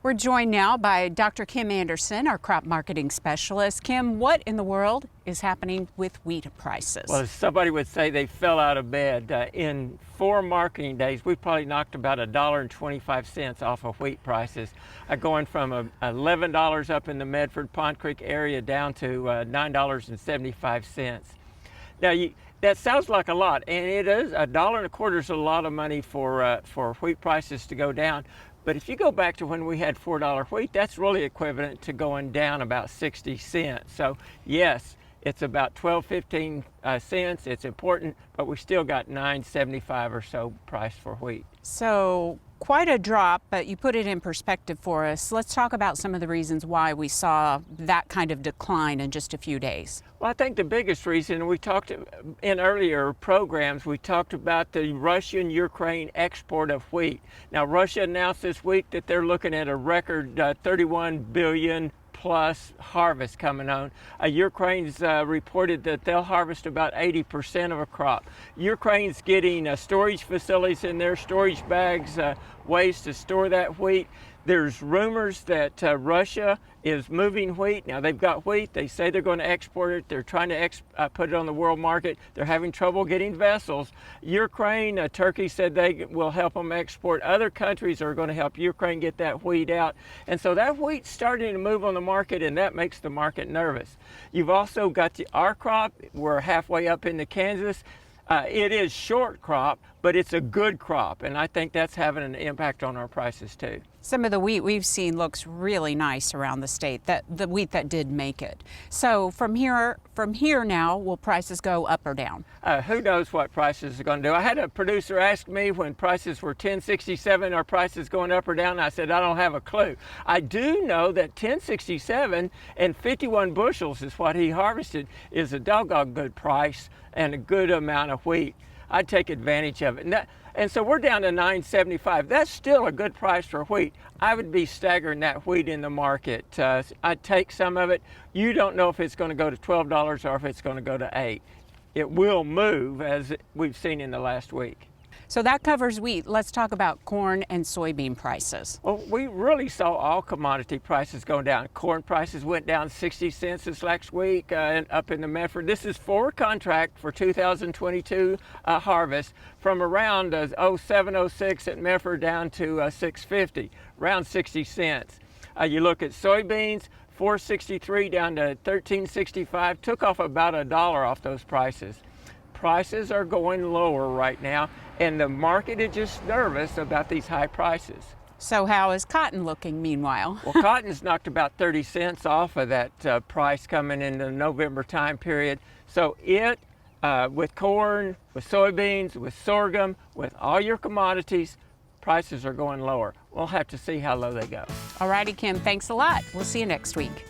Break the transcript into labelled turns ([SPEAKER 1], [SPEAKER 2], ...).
[SPEAKER 1] We're joined now by Dr. Kim Anderson, our crop marketing specialist. Kim, what in the world is happening with wheat prices?
[SPEAKER 2] Well, somebody would say they fell out of bed. In 4 marketing days, we probably knocked about $1.25 off of wheat prices, going from $11 up in the Medford Pond Creek area down to $9.75. Now, that sounds like a lot, and it is. $1.25 is a lot of money for wheat prices to go down. But if you go back to when we had $4 wheat, that's really equivalent to going down about 60 cents. So yes, it's about 12-15 cents. It's important, but we still got $9.75 or so price for wheat.
[SPEAKER 1] So quite a drop, but you put it in perspective for us. Let's talk about some of the reasons why we saw that kind of decline in just a few days.
[SPEAKER 2] Well, I think the biggest reason, we talked in earlier programs, we talked about the Russian-Ukraine export of wheat. Now, Russia announced this week that they're looking at a record 31 billion plus harvest coming on. Ukraine's reported that they'll harvest about 80% of a crop. Ukraine's getting storage facilities in their storage bags, ways to store that wheat. There's rumors that Russia is moving wheat. Now, they've got wheat. They say they're going to export it. They're trying to put it on the world market. They're having trouble getting vessels. Ukraine, Turkey said they will help them export. Other countries are going to help Ukraine get that wheat out. And so that wheat's starting to move on the market, and that makes the market nervous. You've also got our crop. We're halfway up into Kansas. It is short crop, but it's a good crop, and I think that's having an impact on our prices too.
[SPEAKER 1] Some of the wheat we've seen looks really nice around the state, the wheat that did make it. So from here now, will prices go up or down?
[SPEAKER 2] Who knows what prices are going to do? I had a producer ask me when prices were $10.67, are prices going up or down? I said, I don't have a clue. I do know that $10.67 and 51 bushels is what he harvested is a doggone good price and a good amount of wheat. I'd take advantage of it. And so we're down to $9.75. That's still a good price for wheat. I would be staggering that wheat in the market. I'd take some of it. You don't know if it's going to go to $12 or if it's going to go to $8. It will move, as we've seen in the last week.
[SPEAKER 1] So that covers wheat. Let's talk about corn and soybean prices.
[SPEAKER 2] Well, we really saw all commodity prices go down. Corn prices went down 60 cents this last week and up in the Medford. This is forward contract for 2022 harvest from around 0706 at Medford down to 650, around 60 cents. You look at soybeans, 463 down to 1365, took off about $1 off those prices. Prices are going lower right now, and the market is just nervous about these high prices.
[SPEAKER 1] So how is cotton looking meanwhile?
[SPEAKER 2] Well, cotton's knocked about 30 cents off of that price coming in the November time period. So with corn, with soybeans, with sorghum, with all your commodities, prices are going lower. We'll have to see how low they go.
[SPEAKER 1] All righty, Kim, thanks a lot. We'll see you next week.